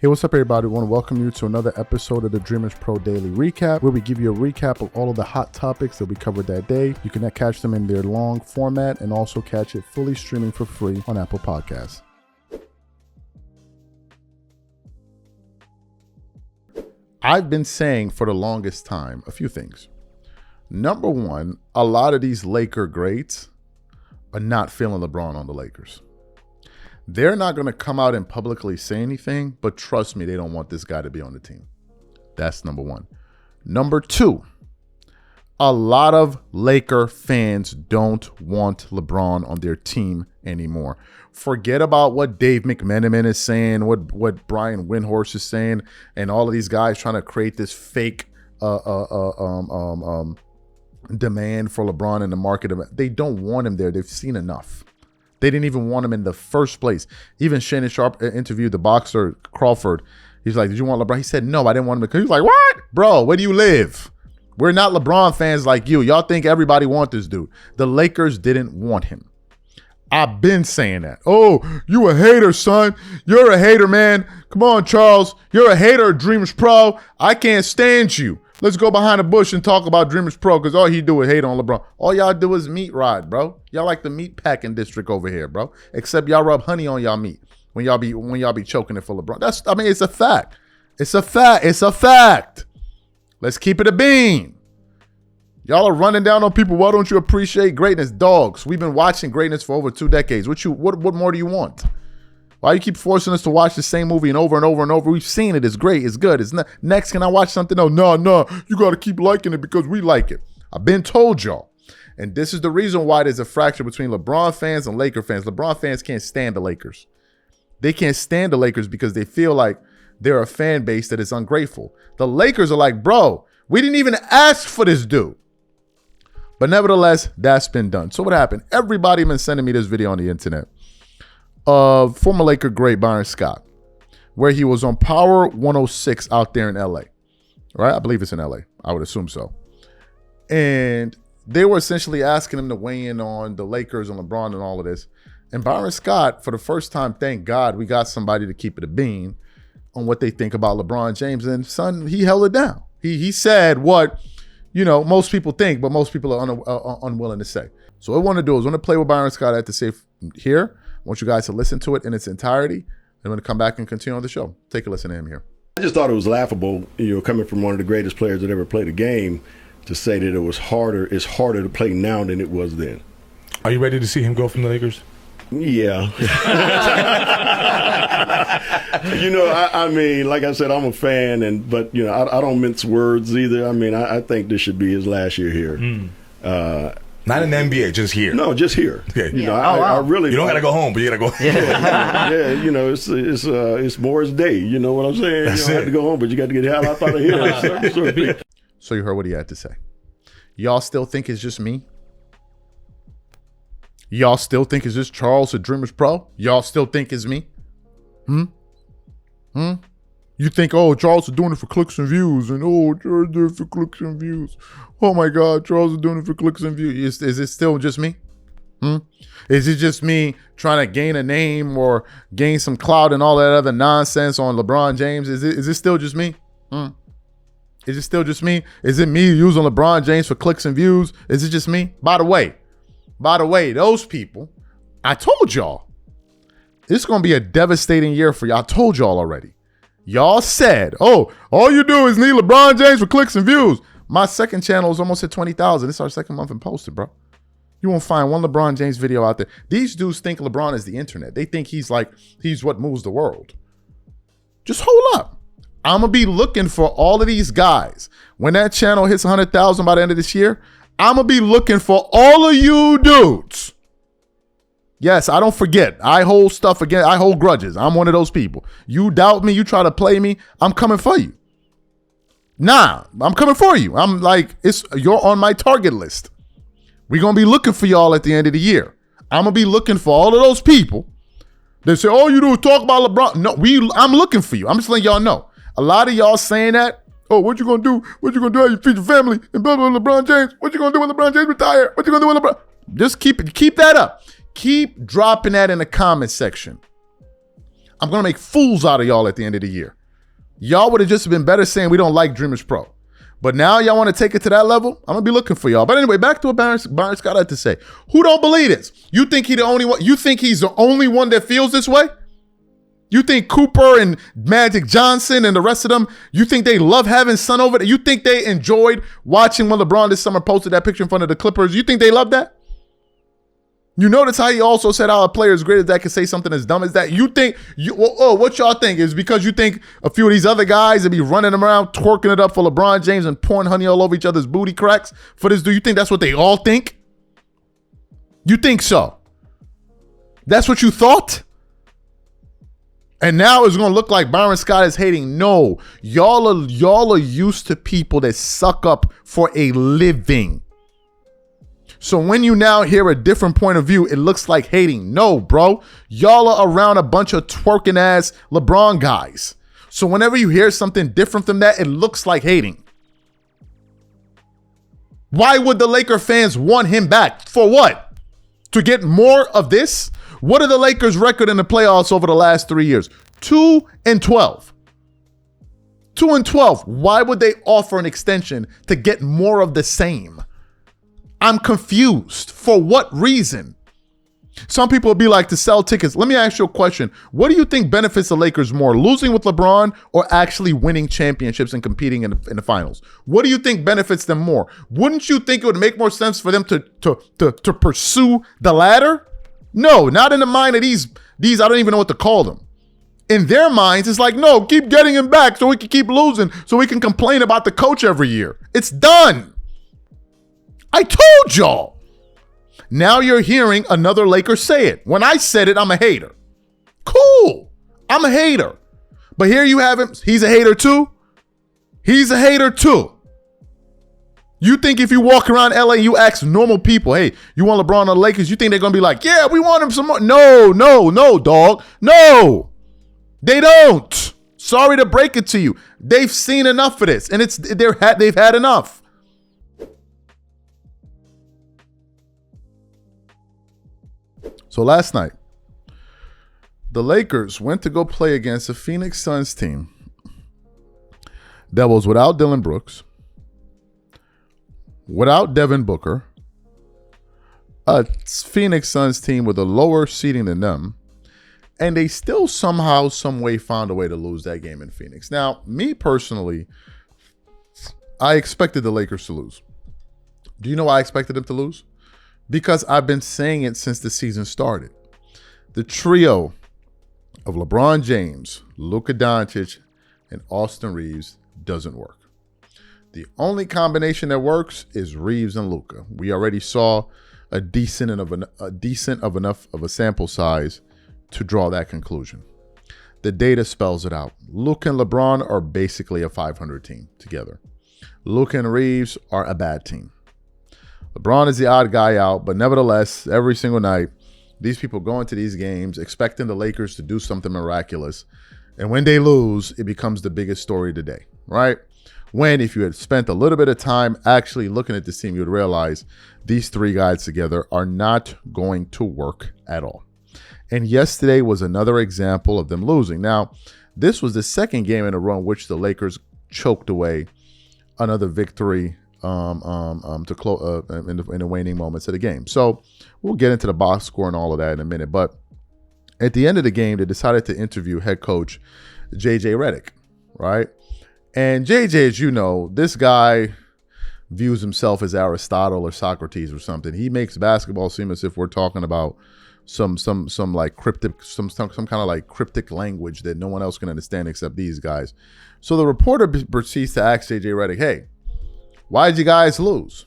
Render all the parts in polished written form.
Hey, what's up, everybody? I want to welcome you to another episode of the Dreamers Pro Daily Recap, where we give you a recap of all of the hot topics that we covered that day. You can catch them in their long format and also catch it fully streaming for free on Apple Podcasts. I've been saying for the longest time a few things. Number one, a lot of these Laker greats are not feeling LeBron on the Lakers. They're not going to come out and publicly say anything, but trust me, they don't want this guy to be on the team. That's number one. Number two, a lot of Laker fans don't want LeBron on their team anymore. Forget about what Dave McMenamin is saying, what Brian Windhorst is saying, and all of these guys trying to create this fake demand for LeBron in the market. They don't want him there. They've seen enough. They didn't even want him in the first place. Even Shannon Sharp interviewed the boxer Crawford. He's like, did you want LeBron? He said, no, I didn't want him because he was like, what? Bro, where do you live? We're not LeBron fans like you. Y'all think everybody want this dude. The Lakers didn't want him. I've been saying that. Oh, you a hater, son. You're a hater, man. Come on, Charles. You're a hater of Dreamers Pro. I can't stand you. Let's go behind the bush and talk about Dreamers Pro because all he do is hate on LeBron. All y'all do is meat ride, bro. Y'all like the meat packing district over here, bro. Except y'all rub honey on y'all meat when y'all be choking it for LeBron. It's a fact. It's a fact. It's a fact. Let's keep it a bean. Y'all are running down on people. Why don't you appreciate greatness? Dogs. We've been watching greatness for over 2 decades. What more do you want? Why you keep forcing us to watch the same movie and over and over and over? We've seen it. It's great. It's good. It's not. Next, can I watch something else? No. You got to keep liking it because we like it. I've been told y'all. And this is the reason why there's a fracture between LeBron fans and Laker fans. LeBron fans can't stand the Lakers. They can't stand the Lakers because they feel like they're a fan base that is ungrateful. The Lakers are like, bro, we didn't even ask for this dude. But nevertheless, that's been done. So what happened? Everybody been sending me this video on the internet of former Laker great Byron Scott, where he was on Power 106 out there in LA, right? I believe it's in LA. I would assume so. And they were essentially asking him to weigh in on the Lakers and LeBron and all of this. And Byron Scott, for the first time, thank God, we got somebody to keep it a bean on what they think about LeBron James. And son, he held it down. He said what, most people think, but most people are unwilling to say. So what I want to do is I want to play what Byron Scott had to say here. I want you guys to listen to it in its entirety. I'm going to come back and continue on the show. Take a listen to him here. I just thought it was laughable, coming from one of the greatest players that ever played a game, to say that it's harder to play now than it was then. Are you ready to see him go from the Lakers? Yeah. Like I said, I'm a fan, but I don't mince words either. I think this should be his last year here. Not in the NBA, just here. No, just here. Okay. I really. You don't got to go home, but you got to go. It's Morris Day. You know what I'm saying? That's you don't have to go home, but you got to get the hell out of here. So you heard what he had to say. Y'all still think it's just me? Y'all still think it's just Charles at Dreamers Pro? Y'all still think it's me? You think, Charles is doing it for clicks and views, and Charles is doing it for clicks and views. Oh my God, Charles is doing it for clicks and views. Is it still just me? Is it just me trying to gain a name or gain some clout and all that other nonsense on LeBron James? Is it still just me? Is it still just me? Is it me using LeBron James for clicks and views? Is it just me? By the way, those people, I told y'all, it's going to be a devastating year for y'all. I told y'all already. Y'all said, all you do is need LeBron James for clicks and views. My second channel is almost at 20,000. It's our second month in posted, bro. You won't find one LeBron James video out there. These dudes think LeBron is the internet. They think he's what moves the world. Just hold up. I'm going to be looking for all of these guys. When that channel hits 100,000 by the end of this year, I'm going to be looking for all of you dudes. Yes, I don't forget. I hold stuff again. I hold grudges. I'm one of those people. You doubt me, you try to play me, I'm coming for you. Nah, I'm coming for you. I'm like, you're on my target list. We're going to be looking for y'all at the end of the year. I'm going to be looking for all of those people that say, all you do is talk about LeBron. No, I'm looking for you. I'm just letting y'all know. A lot of y'all saying that, what you going to do? What you going to do? How you feed your family and blah, blah, blah, LeBron James? What you going to do when LeBron James retire? What you going to do when LeBron? Just keep that up. Keep dropping that in the comment section. I'm going to make fools out of y'all at the end of the year. Y'all would have just been better saying we don't like Dreamers Pro. But now y'all want to take it to that level? I'm going to be looking for y'all. But anyway, back to what Byron Scott had to say. Who don't believe this? You think he's the only one? You think he's the only one that feels this way? You think Cooper and Magic Johnson and the rest of them, you think they love having Son over there? You think they enjoyed watching when LeBron this summer posted that picture in front of the Clippers? You think they love that? You notice how he also said how a player as great as that can say something as dumb as that? You think, what y'all think is because you think a few of these other guys that be running them around, twerking it up for LeBron James and pouring honey all over each other's booty cracks for this? Do you think that's what they all think? You think so? That's what you thought? And now it's going to look like Byron Scott is hating. No, y'all are used to people that suck up for a living. So when you now hear a different point of view, it looks like hating. No, bro. Y'all are around a bunch of twerking ass LeBron guys. So whenever you hear something different from that, it looks like hating. Why would the Laker fans want him back? For what? To get more of this? What are the Lakers' record in the playoffs over the last 3 years? 2-12. 2-12. Why would they offer an extension to get more of the same? I'm confused. For what reason? Some people will be like, to sell tickets. Let me ask you a question. What do you think benefits the Lakers more, losing with LeBron or actually winning championships and competing in the finals? What do you think benefits them more? Wouldn't you think it would make more sense for them to pursue the latter? No, not in the mind of these, I don't even know what to call them. In their minds, it's like, no, keep getting him back so we can keep losing, so we can complain about the coach every year. It's done. I told y'all. Now you're hearing another Laker say it. When I said it, I'm a hater. Cool. I'm a hater. But here you have him. He's a hater too. He's a hater too. You think if you walk around LA and you ask normal people, hey, you want LeBron on the Lakers? You think they're going to be like, yeah, we want him some more. No, dog. No, they don't. Sorry to break it to you. They've seen enough of this, and they've had enough. So last night, the Lakers went to go play against a Phoenix Suns team that was without Dillon Brooks, without Devin Booker, a Phoenix Suns team with a lower seeding than them, and they still somehow, some way found a way to lose that game in Phoenix. Now, me personally, I expected the Lakers to lose. Do you know why I expected them to lose? Because I've been saying it since the season started. The trio of LeBron James, Luka Doncic, and Austin Reeves doesn't work. The only combination that works is Reeves and Luka. We already saw a decent of enough of a sample size to draw that conclusion. The data spells it out. Luka and LeBron are basically a 500 team together. Luka and Reeves are a bad team. LeBron is the odd guy out, but nevertheless, every single night, these people go into these games expecting the Lakers to do something miraculous. And when they lose, it becomes the biggest story of the day, right? When if you had spent a little bit of time actually looking at this team, you would realize these three guys together are not going to work at all. And yesterday was another example of them losing. Now, this was the second game in a row in which the Lakers choked away another victory to close in the waning moments of the game. So we'll get into the box score and all of that in a minute. But at the end of the game, they decided to interview head coach JJ Redick, right? And JJ, as you know, this guy views himself as Aristotle or Socrates or something. He makes basketball seem as if we're talking about some like cryptic, some kind of like cryptic language that no one else can understand except these guys. So the reporter proceeds to ask JJ Redick, hey, why did you guys lose?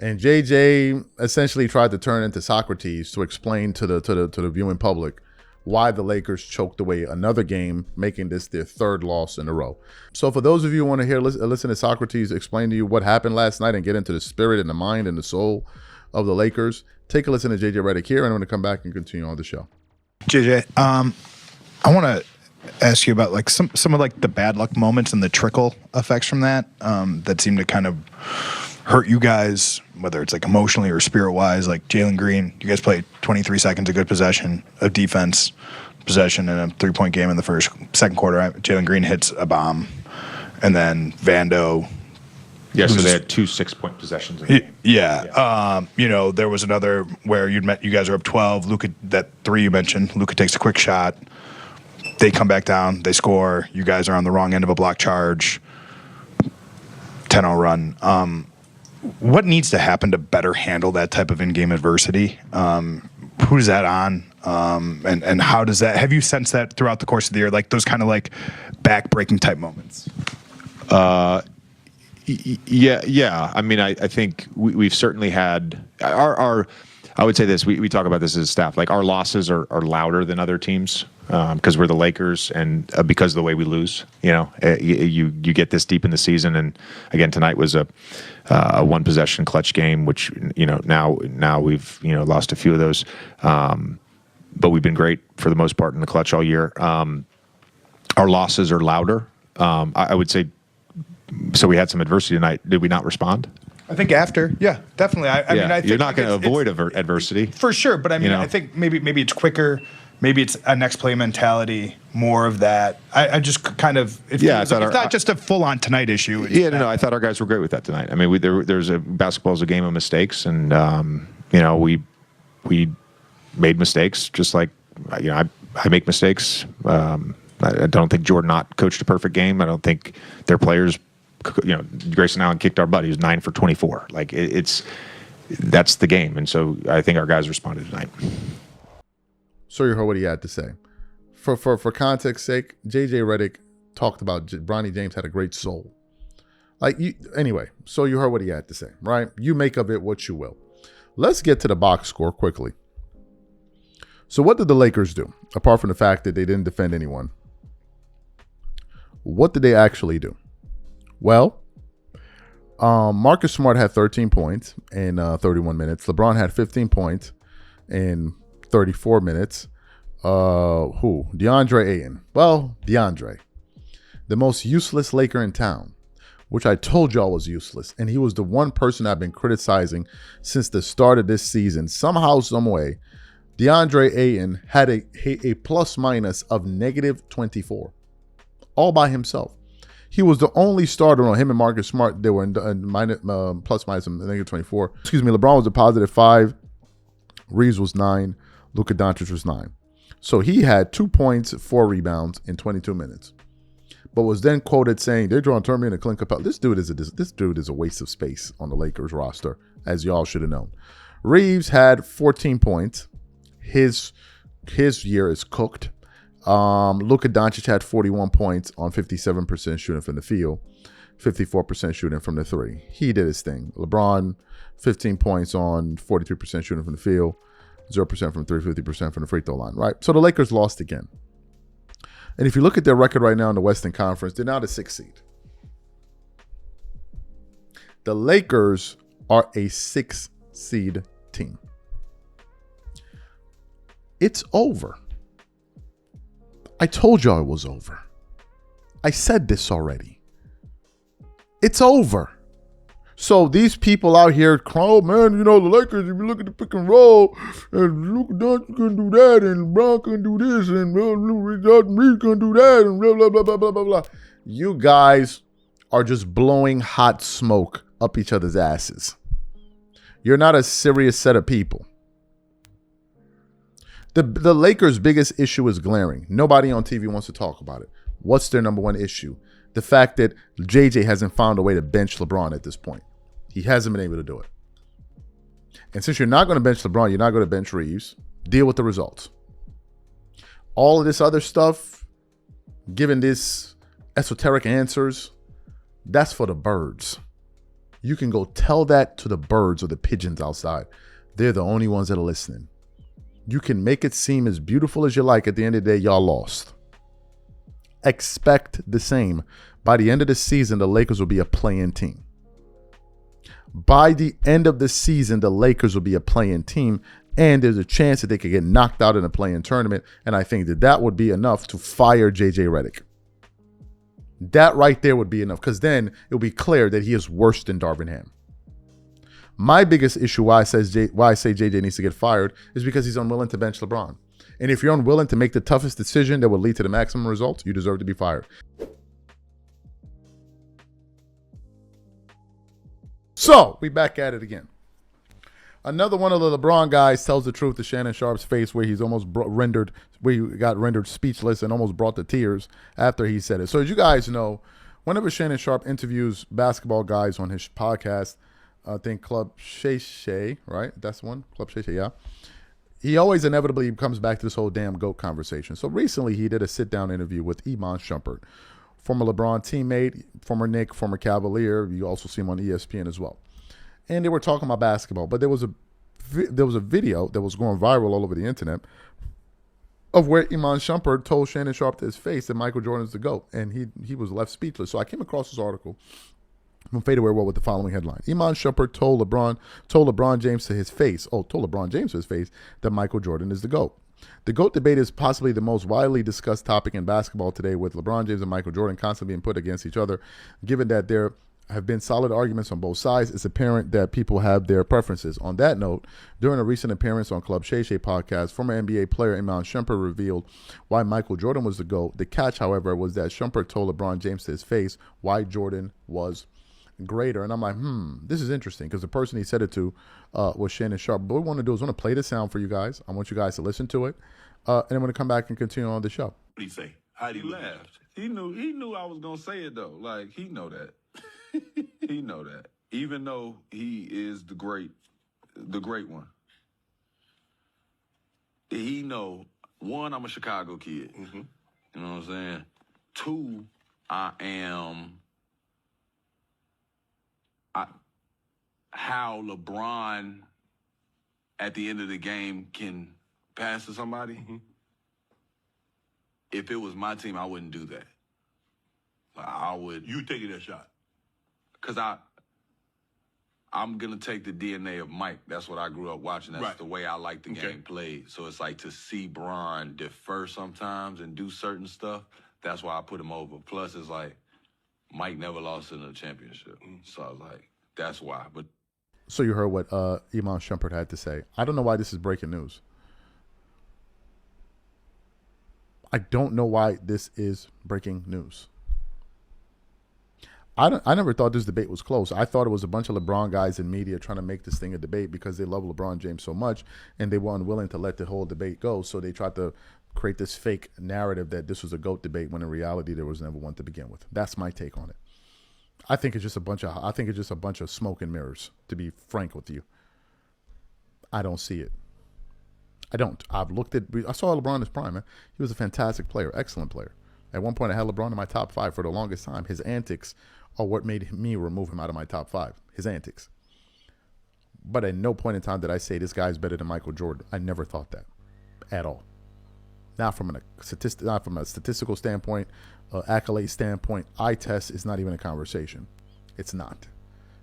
And JJ essentially tried to turn into Socrates to explain to the viewing public why the Lakers choked away another game, making this their third loss in a row. So for those of you who want to listen to Socrates explain to you what happened last night and get into the spirit and the mind and the soul of the Lakers, take a listen to JJ Redick here, and I'm going to come back and continue on the show. JJ, I want to ask you about like some of like the bad luck moments and the trickle effects from that that seem to kind of hurt you guys, whether it's like emotionally or spirit wise. Like Jalen Green, you guys played 23 seconds of good possession of defense, possession in a 3-point game in the second quarter. Jalen Green hits a bomb, and then Vando. Yeah, so they had 2 6-point possessions in the game. Yeah. There was another where you guys are up 12. Luka, that 3 you mentioned, Luka takes a quick shot. They come back down. They score. You guys are on the wrong end of a block charge. 10-0 run. What needs to happen to better handle that type of in-game adversity? Who's that on? And how does that? Have you sensed that throughout the course of the year, like those kind of like back-breaking type moments? Yeah. I mean, I think we've certainly had our. I would say this. We talk about this as staff. Like our losses are louder than other teams because we're the Lakers and because of the way we lose. You get this deep in the season, and again tonight was a 1-possession clutch game, which now we've lost a few of those, but we've been great for the most part in the clutch all year. Our losses are louder. I would say. So we had some adversity tonight. Did we not respond? I think after, yeah, definitely. I mean, I think you're not going to avoid adversity for sure. But I mean, I think maybe it's quicker. Maybe it's a next play mentality, more of that. I just kind of it's not just a full on tonight issue. I thought our guys were great with that tonight. I mean, there's basketball is a game of mistakes, and we made mistakes just like I make mistakes. I don't think Jordan Ott coached a perfect game. I don't think their players. Grayson Allen kicked our butt. He was 9 for 24. Like that's the game, and so I think our guys responded tonight. So you heard what he had to say. For context sake, JJ Redick talked about Bronny James had a great soul. Anyway, so you heard what he had to say, right? You make of it what you will. Let's get to the box score quickly. So what did the Lakers do? Apart from the fact that they didn't defend anyone, what did they actually do? Well, Marcus Smart had 13 points in 31 minutes. LeBron had 15 points in 34 minutes. DeAndre Ayton. Well, DeAndre, the most useless Laker in town, which I told y'all was useless. And he was the one person I've been criticizing since the start of this season. Somehow, some way, DeAndre Ayton had a plus minus of negative 24 all by himself. He was the only starter on him and Marcus Smart. They were in plus minus negative 24. LeBron was a positive 5. Reeves was 9. Luka Doncic was 9. So he had 2 points, 4 rebounds in 22 minutes. But was then quoted saying, they're trying to turn me into Clint Capella. This dude is a waste of space on the Lakers roster, as y'all should have known. Reeves had 14 points. His year is cooked. Luka Doncic had 41 points on 57% shooting from the field, 54% shooting from the 3. He did his thing. LeBron, 15 points on 43% shooting from the field, 0% from 3, 50% from the free throw line, right? So the Lakers lost again. And if you look at their record right now in the Western Conference, they're now the 6th seed. The Lakers are a 6th seed team. It's over. I told y'all it was over. I said this already. It's over. So these people out here crying, oh man, the Lakers, if you look at the pick and roll, and Luka Doncic can do that, and LeBron can do this, and Reed can do that, and blah, blah, blah, blah, blah, blah, blah. You guys are just blowing hot smoke up each other's asses. You're not a serious set of people. The Lakers' biggest issue is glaring. Nobody on TV wants to talk about it. What's their number one issue? The fact that JJ hasn't found a way to bench LeBron at this point. He hasn't been able to do it. And since you're not going to bench LeBron, you're not going to bench Reeves. Deal with the results. All of this other stuff, giving this esoteric answers, that's for the birds. You can go tell that to the birds or the pigeons outside. They're the only ones that are listening. You can make it seem as beautiful as you like. At the end of the day, y'all lost. Expect the same. By the end of the season, the Lakers will be a play-in team. By the end of the season, the Lakers will be a play-in team, and there's a chance that they could get knocked out in a play-in tournament, and I think that would be enough to fire JJ Redick. That right there would be enough, because then it will be clear that he is worse than Darvin Ham. My biggest issue why I say JJ needs to get fired is because he's unwilling to bench LeBron. And if you're unwilling to make the toughest decision that will lead to the maximum results, you deserve to be fired. So, we back at it again. Another one of the LeBron guys tells the truth to Shannon Sharp's face, where he's almost where he got rendered speechless and almost brought to tears after he said it. So as you guys know, whenever Shannon Sharp interviews basketball guys on his podcast, I think Club Shay Shay, right? That's the one? Club Shay Shay, yeah. He always inevitably comes back to this whole damn GOAT conversation. So recently he did a sit-down interview with Iman Shumpert, former LeBron teammate, former Knick, former Cavalier. You also see him on ESPN as well. And they were talking about basketball, but there was a video that was going viral all over the internet of where Iman Shumpert told Shannon Sharp to his face that Michael Jordan is the GOAT, and he was left speechless. So I came across this article from Fadeaway World with the following headline: Iman Shumpert told LeBron James to his face that Michael Jordan is the GOAT. The GOAT debate is possibly the most widely discussed topic in basketball today, with LeBron James and Michael Jordan constantly being put against each other. Given that there have been solid arguments on both sides, it's apparent that people have their preferences. On that note, during a recent appearance on Club Shay Shay podcast, former NBA player Iman Shumpert revealed why Michael Jordan was the GOAT. The catch, however, was that Shumpert told LeBron James to his face why Jordan was greater. And I'm like, this is interesting, because the person he said it to was Shannon Sharp. But what we want to do is I want to play the sound for you guys. I want you guys to listen to it. And I'm going to come back and continue on the show. What did he say? How did he laughed? He knew I was going to say it, though. Like, he know that. He know that. Even though he is the great one. He know, one, I'm a Chicago kid. Mm-hmm. You know what I'm saying? Two, how LeBron at the end of the game can pass to somebody. Mm-hmm. If it was my team, I wouldn't do that. I would. You taking that shot? Because I'm going to take the DNA of Mike. That's what I grew up watching. That's the way I like the game played. So it's like to see Bron defer sometimes and do certain stuff, that's why I put him over. Plus, it's like Mike never lost in a championship. So I was like, that's why. But so you heard what Iman Shumpert had to say. I don't know why this is breaking news. I don't know why this is breaking news. I never thought this debate was close. I thought it was a bunch of LeBron guys in media trying to make this thing a debate because they love LeBron James so much, and they were unwilling to let the whole debate go. So they tried to create this fake narrative that this was a GOAT debate, when in reality there was never one to begin with. That's my take on it. I think it's just a bunch of smoke and mirrors, to be frank with you. I don't see it. I don't. I saw LeBron in his prime, man. He was a fantastic player, excellent player. At one point, I had LeBron in my top 5 for the longest time. His antics are what made me remove him out of my top 5. His antics. But at no point in time did I say this guy's better than Michael Jordan. I never thought that at all. Not from a statistical standpoint, accolade standpoint. Eye test is not even a conversation. It's not.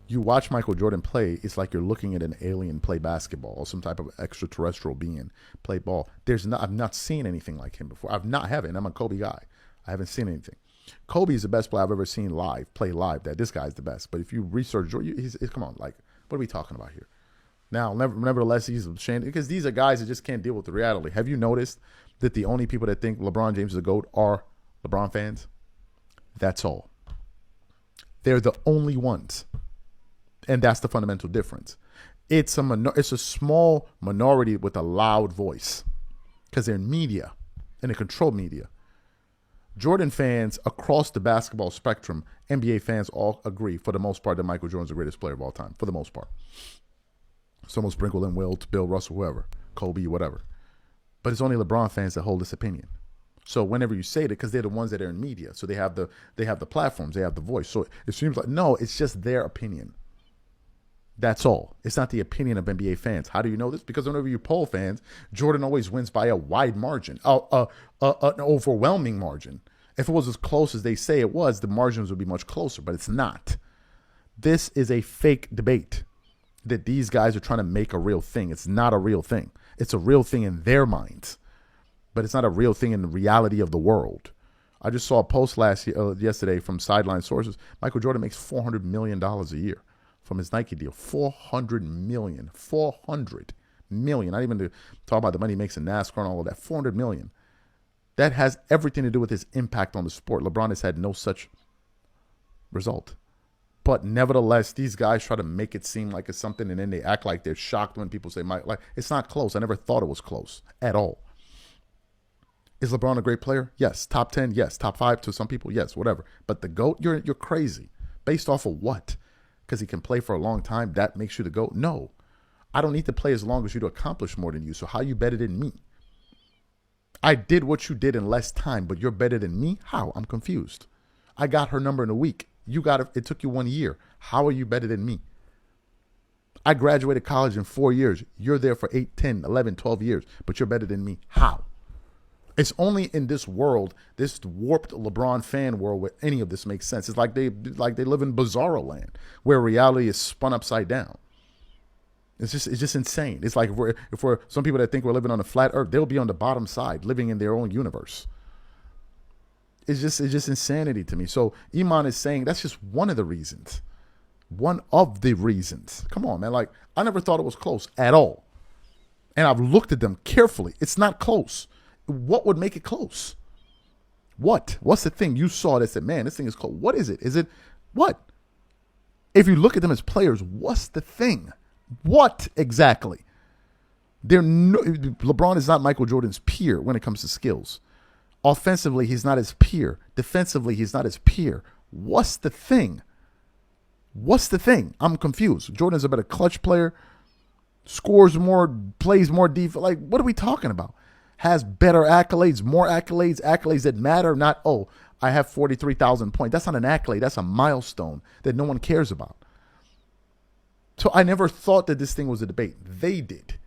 You watch Michael Jordan play, it's like you're looking at an alien play basketball or some type of extraterrestrial being play ball. I've not seen anything like him before. I'm a Kobe guy. I haven't seen anything. Kobe is the best player I've ever seen play live. That this guy's the best. But if you research Jordan, come on, like, what are we talking about here? Now, nevertheless, he's ashamed, because these are guys that just can't deal with the reality. Have you noticed that the only people that think LeBron James is a GOAT are LeBron fans? That's all. They're the only ones. And that's the fundamental difference. It's a small minority with a loud voice, because they're in media, and they control media. Jordan fans across the basketball spectrum, NBA fans all agree, for the most part, that Michael Jordan's the greatest player of all time, for the most part. Someone sprinkle in Wilt, Bill Russell, whoever, Kobe, whatever. But it's only LeBron fans that hold this opinion. So whenever you say it, because they're the ones that are in media, so they have the platforms, they have the voice. So it seems like, no, it's just their opinion. That's all. It's not the opinion of NBA fans. How do you know this? Because whenever you poll fans, Jordan always wins by a wide margin, an overwhelming margin. If it was as close as they say it was, the margins would be much closer, but it's not. This is a fake debate that these guys are trying to make a real thing. It's not a real thing. It's a real thing in their minds, but it's not a real thing in the reality of the world. I just saw a post yesterday from Sideline Sources. Michael Jordan makes $400 million a year from his Nike deal. $400 million. $400 million. Not even to talk about the money he makes in NASCAR and all of that. $400 million. That has everything to do with his impact on the sport. LeBron has had no such result. But nevertheless, these guys try to make it seem like it's something, and then they act like they're shocked when people say, "Mike, like it's not close." I never thought it was close at all. Is LeBron a great player? Yes. Top 10? Yes. Top 5 to some people? Yes. Whatever. But the GOAT, you're crazy. Based off of what? Because he can play for a long time, that makes you the GOAT? No. I don't need to play as long as you to accomplish more than you. So how you better than me? I did what you did in less time, but you're better than me? How? I'm confused. I got her number in a week. You got it. It took you 1 year. How are you better than me? I graduated college in 4 years. You're there for 8, 10, 11, 12 years, but you're better than me. How? It's only in this world, this warped LeBron fan world, where any of this makes sense. It's like they live in bizarro land where reality is spun upside down. It's just insane. It's like if we're some people that think we're living on a flat earth, they'll be on the bottom side, living in their own universe. It's just insanity to me. So Iman is saying that's just one of the reasons. One of the reasons. Come on, man. Like, I never thought it was close at all. And I've looked at them carefully. It's not close. What would make it close? What? What's the thing you saw that said, man, this thing is close? What is it? Is it what? If you look at them as players, what's the thing? What exactly? LeBron is not Michael Jordan's peer when it comes to skills. Offensively, he's not his peer. Defensively, he's not his peer. What's the thing? What's the thing? I'm confused. Jordan's a better clutch player, scores more, plays more defense. Like, what are we talking about? Has better accolades, more accolades that matter. Not, oh, I have 43,000 points. That's not an accolade. That's a milestone that no one cares about. So I never thought that this thing was a debate. They did.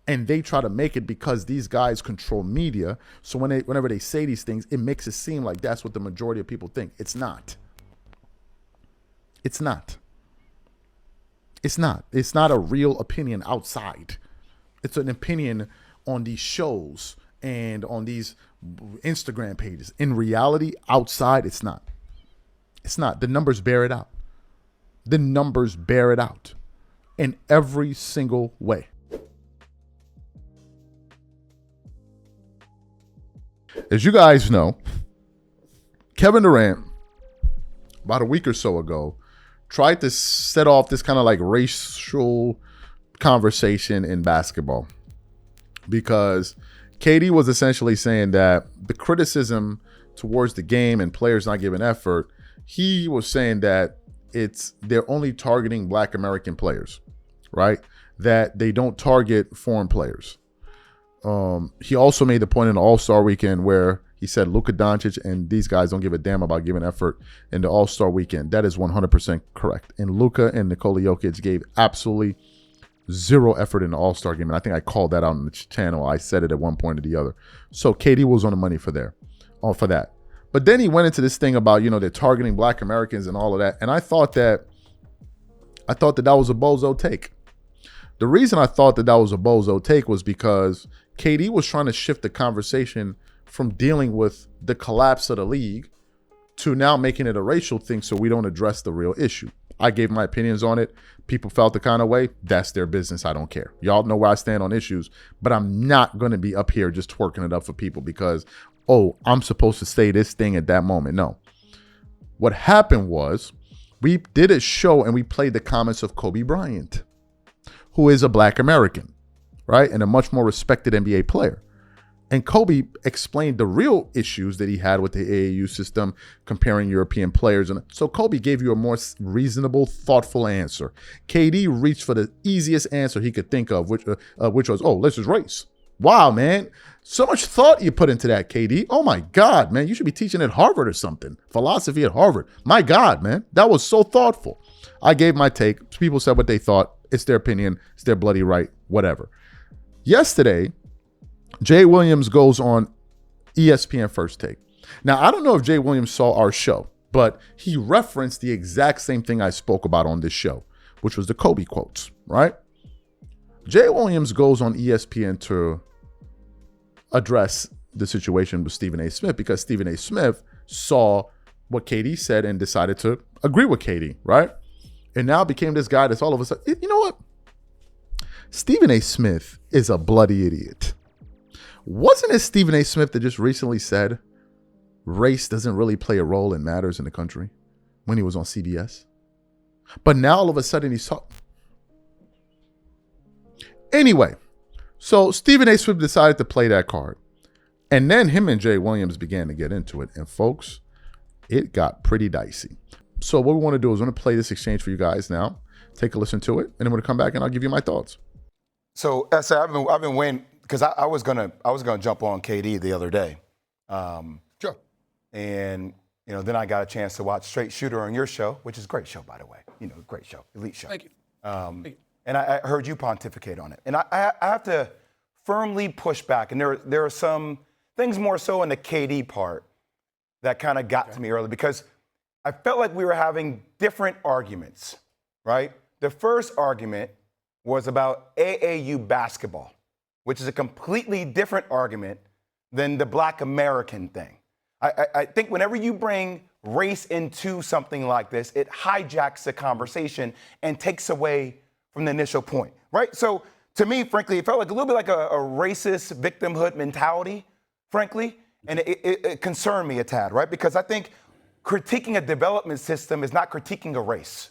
And they try to make it because these guys control media. So whenever they say these things, it makes it seem like that's what the majority of people think. It's not. It's not. It's not. It's not a real opinion outside. It's an opinion on these shows and on these Instagram pages. In reality, outside, it's not. It's not. The numbers bear it out. The numbers bear it out in every single way. As you guys know, Kevin Durant, about a week or so ago, tried to set off this kind of like racial conversation in basketball because KD was essentially saying that the criticism towards the game and players not giving effort, he was saying that they're only targeting Black American players, right? That they don't target foreign players. He also made the point in the All-Star weekend where he said Luka Doncic and these guys don't give a damn about giving effort in the All-Star weekend. That is 100% correct. And Luka and Nikola Jokic gave absolutely zero effort in the All-Star game. And I think I called that out on the channel. I said it at one point or the other. So KD was on the money for that. But then he went into this thing about, they're targeting Black Americans and all of that. And I thought that was a bozo take. The reason I thought that was a bozo take was because KD was trying to shift the conversation from dealing with the collapse of the league to now making it a racial thing so we don't address the real issue. I gave my opinions on it. People felt the kind of way. That's their business. I don't care. Y'all know where I stand on issues, but I'm not going to be up here just twerking it up for people because, oh, I'm supposed to say this thing at that moment. No. What happened was we did a show and we played the comments of Kobe Bryant, who is a Black American, right? And a much more respected NBA player. And Kobe explained the real issues that he had with the AAU system, comparing European players. And so Kobe gave you a more reasonable, thoughtful answer. KD reached for the easiest answer he could think of, which was, oh, let's just race. Wow, man. So much thought you put into that, KD. Oh, my God, man. You should be teaching at Harvard or something. Philosophy at Harvard. My God, man. That was so thoughtful. I gave my take. People said what they thought. It's their opinion. It's their bloody right. Whatever. Yesterday, Jay Williams goes on ESPN First Take. Now, I don't know if Jay Williams saw our show, but he referenced the exact same thing I spoke about on this show, which was the Kobe quotes, right? Jay Williams goes on ESPN to address the situation with Stephen A. Smith because Stephen A. Smith saw what KD said and decided to agree with KD, right? And now became this guy that's all of a sudden, you know what? Stephen A. Smith is a bloody idiot. Wasn't it Stephen A. Smith that just recently said race doesn't really play a role in matters in the country when he was on CBS? But now all of a sudden he's talking. Anyway, so Stephen A. Smith decided to play that card. And then him and Jay Williams began to get into it. And folks, it got pretty dicey. So what we want to do is we're going to play this exchange for you guys now. Take a listen to it. And then we're going to come back and I'll give you my thoughts. So, I've been waiting because I was gonna jump on KD the other day. Sure. And then I got a chance to watch Straight Shooter on your show, which is a great show, by the way. Great show, elite show. Thank you. Thank you. And I heard you pontificate on it. And I have to firmly push back. And there are some things more so in the KD part that kind of got to me early because I felt like we were having different arguments, right? The first argument was about AAU basketball, which is a completely different argument than the Black American thing. I think whenever you bring race into something like this, it hijacks the conversation and takes away from the initial point, right? So to me, frankly, it felt like a little bit like a racist victimhood mentality, frankly, and it concerned me a tad, right? Because I think critiquing a development system is not critiquing a race.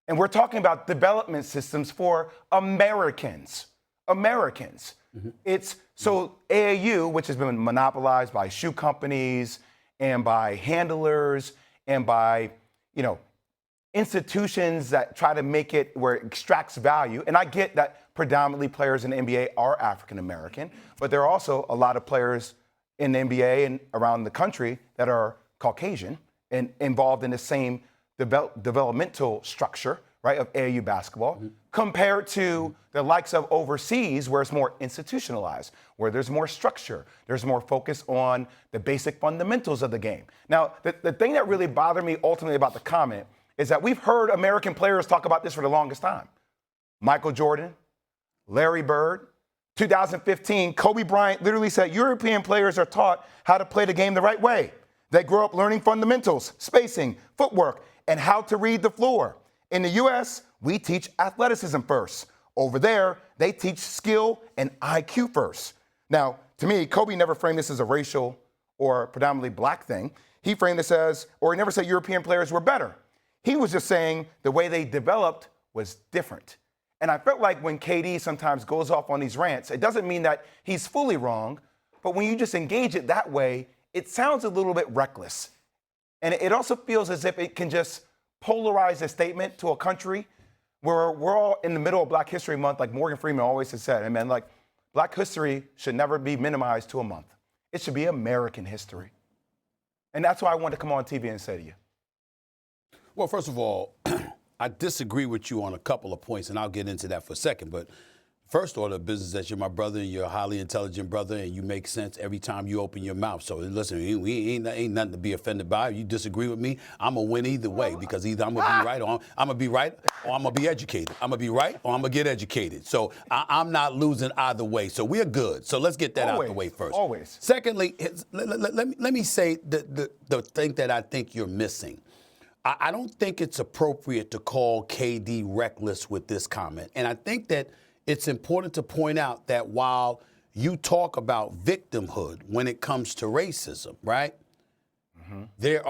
And we're talking about development systems for Americans. Mm-hmm. It's so AAU, which has been monopolized by shoe companies and by handlers and by, institutions that try to make it where it extracts value. And I get that predominantly players in the NBA are African American, but there are also a lot of players in the NBA and around the country that are Caucasian and involved in the same developmental structure, right, of AAU basketball, compared to the likes of overseas where it's more institutionalized, where there's more structure, there's more focus on the basic fundamentals of the game. Now, the thing that really bothered me ultimately about the comment is that we've heard American players talk about this for the longest time. Michael Jordan, Larry Bird, 2015, Kobe Bryant literally said European players are taught how to play the game the right way. They grow up learning fundamentals, spacing, footwork, and how to read the floor. In the U.S., we teach athleticism first. Over there, they teach skill and IQ first. Now, to me, Kobe never framed this as a racial or predominantly black thing. He framed this as, or he never said European players were better. He was just saying the way they developed was different. And I felt like when KD sometimes goes off on these rants, it doesn't mean that he's fully wrong, but when you just engage it that way, it sounds a little bit reckless. And it also feels as if it can just polarize a statement to a country where we're all in the middle of Black History Month, like Morgan Freeman always has said. Man, like Black history should never be minimized to a month. It should be American history. And that's why I wanted to come on TV and say to you. Well, first of all, I disagree with you on a couple of points, and I'll get into that for a second. But first order of business, that you're my brother and you're a highly intelligent brother, and you make sense every time you open your mouth. So listen, we ain't nothing to be offended by. You disagree with me, I'm gonna win either way, because either I'm gonna be right or I'm gonna be right, or I'm gonna be educated. I'm gonna be right or I'm gonna get educated. So I'm not losing either way. So we're good. So let's get that out the way first. Always. Secondly, let me say the thing that I think you're missing. I don't think it's appropriate to call KD reckless with this comment. And I think that it's important to point out that while you talk about victimhood when it comes to racism, right? Mm-hmm. There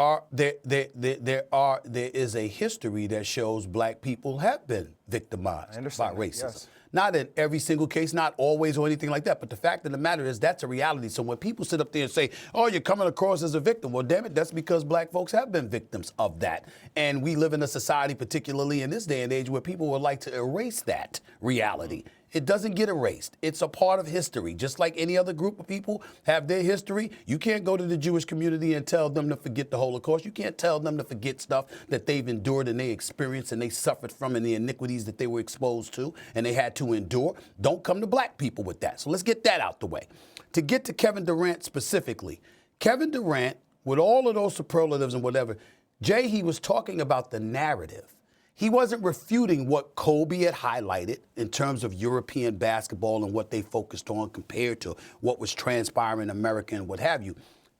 is a history that shows black people have been victimized by racism. Yes. Not in every single case, not always or anything like that, but the fact of the matter is that's a reality. So when people sit up there and say, oh, you're coming across as a victim, well, damn it, that's because black folks have been victims of that. And we live in a society, particularly in this day and age, where people would like to erase that reality. It doesn't get erased. It's a part of history. Just like any other group of people have their history, you can't go to the Jewish community and tell them to forget the Holocaust. You can't tell them to forget stuff that they've endured and they experienced and they suffered from and the iniquities that they were exposed to and they had to endure. Don't come to black people with that. So let's get that out the way. To get to Kevin Durant specifically, Kevin Durant, with all of those superlatives and whatever, Jay, he was talking about the narrative. He wasn't refuting what Kobe had highlighted in terms of European basketball and what they focused on compared to what was transpiring in America and what have you.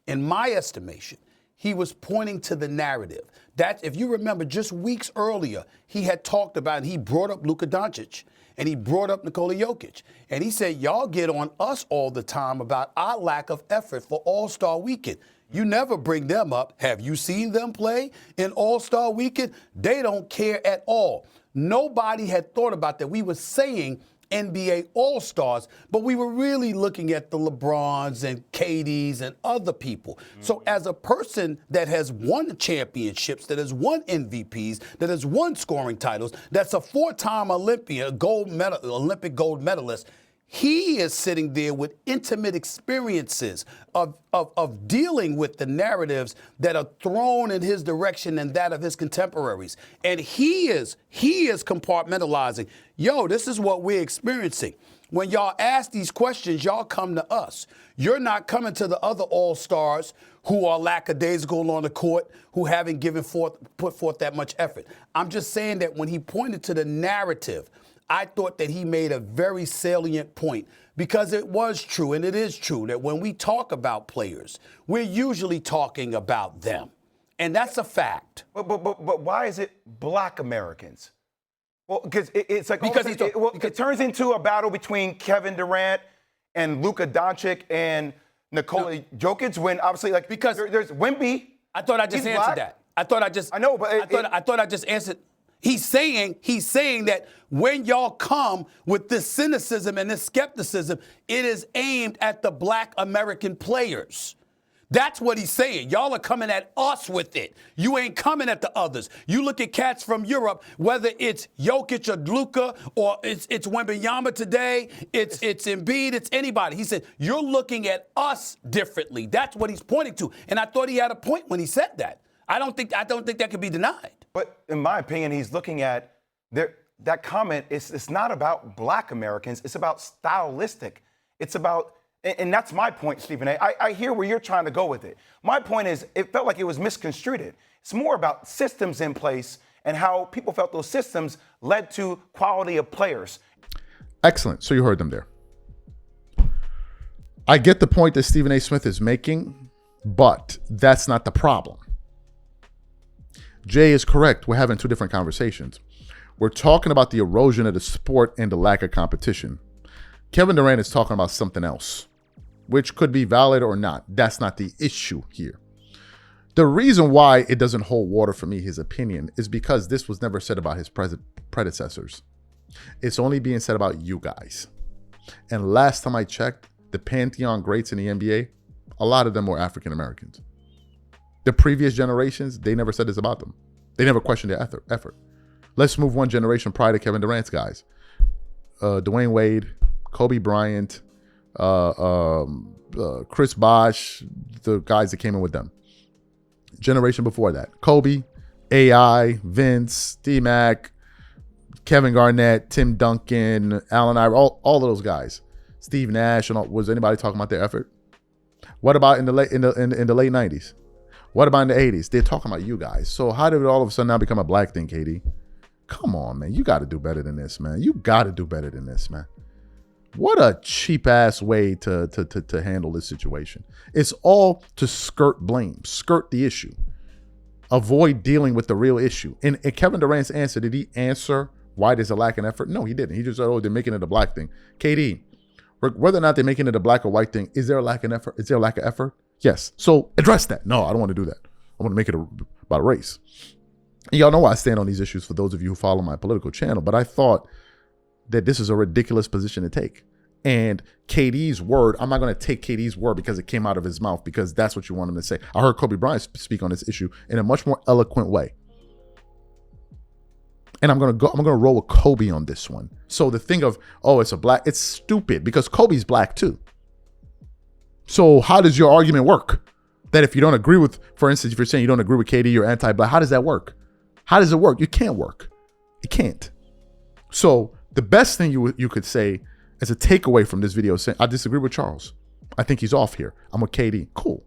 In my estimation, he was pointing to the narrative. That, if you remember, just weeks earlier, he had talked about, and he brought up Luka Doncic, and he brought up Nikola Jokic. And he said, y'all get on us all the time about our lack of effort for All-Star Weekend. You never bring them up. Have you seen them play in All-Star Weekend? They don't care at all. Nobody had thought about that. We were saying NBA All-Stars, but we were really looking at the LeBrons and KDs and other people. So as a person that has won championships, that has won MVPs, that has won scoring titles, that's a 4-time Olympic gold medalist, he is sitting there with intimate experiences of dealing with the narratives that are thrown in his direction and that of his contemporaries. And he is compartmentalizing. Yo, this is what we're experiencing. When y'all ask these questions, y'all come to us. You're not coming to the other all-stars who are lackadaisical on the court, who haven't put forth that much effort. I'm just saying that when he pointed to the narrative, I thought that he made a very salient point, because it was true, and it is true, that when we talk about players, we're usually talking about them. And that's a fact. But why is it Black Americans? Well, because it's like it turns into a battle between Kevin Durant and Luka Doncic and Nikola Jokic, when obviously because there's Wemby. I thought I just answered that. I thought I just answered. He's saying that when y'all come with this cynicism and this skepticism, it is aimed at the Black American players. That's what he's saying. Y'all are coming at us with it. You ain't coming at the others. You look at cats from Europe, whether it's Jokic or Luka or it's Wembanyama today, it's Embiid, it's anybody. He said, you're looking at us differently. That's what he's pointing to. And I thought he had a point when he said that. I don't think that could be denied. But in my opinion, he's looking at that comment. It's not about Black Americans. It's about stylistic. It's about, and that's my point, Stephen A. I hear where you're trying to go with it. My point is, it felt like it was misconstrued. It's more about systems in place and how people felt those systems led to quality of players. Excellent. So you heard them there. I get the point that Stephen A. Smith is making, but that's not the problem. Jay is correct. We're having two different conversations. We're talking about the erosion of the sport and the lack of competition. Kevin Durant is talking about something else, which could be valid or not. That's not the issue here. The reason why it doesn't hold water for me, his opinion, is because this was never said about his predecessors. It's only being said about you guys. And last time I checked, the Pantheon greats in the NBA, a lot of them were African Americans. The previous generations, they never said this about them. They never questioned their effort. Let's move one generation prior to Kevin Durant's guys. Dwayne Wade, Kobe Bryant, Chris Bosh, the guys that came in with them. Generation before that, Kobe, AI, Vince, D-Mac, Kevin Garnett, Tim Duncan, Allen Iverson, all of those guys. Steve Nash, and all, was anybody talking about their effort? What about in the late 90s? What about in the 80s? They're talking about you guys. So how did it all of a sudden now become a Black thing, KD? Come on, man. You got to do better than this, man. You got to do better than this, man. What a cheap-ass way to handle this situation. It's all to skirt blame, skirt the issue. Avoid dealing with the real issue. And Kevin Durant's answer, did he answer why there's a lack of effort? No, he didn't. He just said, oh, they're making it a Black thing. KD, whether or not they're making it a Black or white thing, is there a lack of effort? Is there a lack of effort? Yes. So address that. No, I don't want to do that. I want to make it about race. And y'all know why I stand on these issues for those of you who follow my political channel, but I thought that this is a ridiculous position to take. And KD's word, I'm not going to take KD's word because it came out of his mouth, because that's what you want him to say. I heard Kobe Bryant speak on this issue in a much more eloquent way. And I'm going to roll with Kobe on this one. So the thing of, oh, it's a Black, it's stupid because Kobe's Black too. So how does your argument work? That if you don't agree with, for instance, if you're saying you don't agree with KD, you're anti-Black, how does that work? How does it work? You can't work. It can't. So the best thing you could say as a takeaway from this video, saying, I disagree with Charles. I think he's off here. I'm with KD. Cool.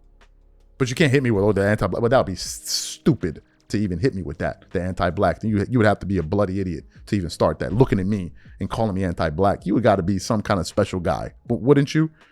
But you can't hit me with, oh, the anti-Black. Well, that would be stupid to even hit me with that, the anti-Black thing. You would have to be a bloody idiot to even start that. Looking at me and calling me anti-Black. You would got to be some kind of special guy. But wouldn't you?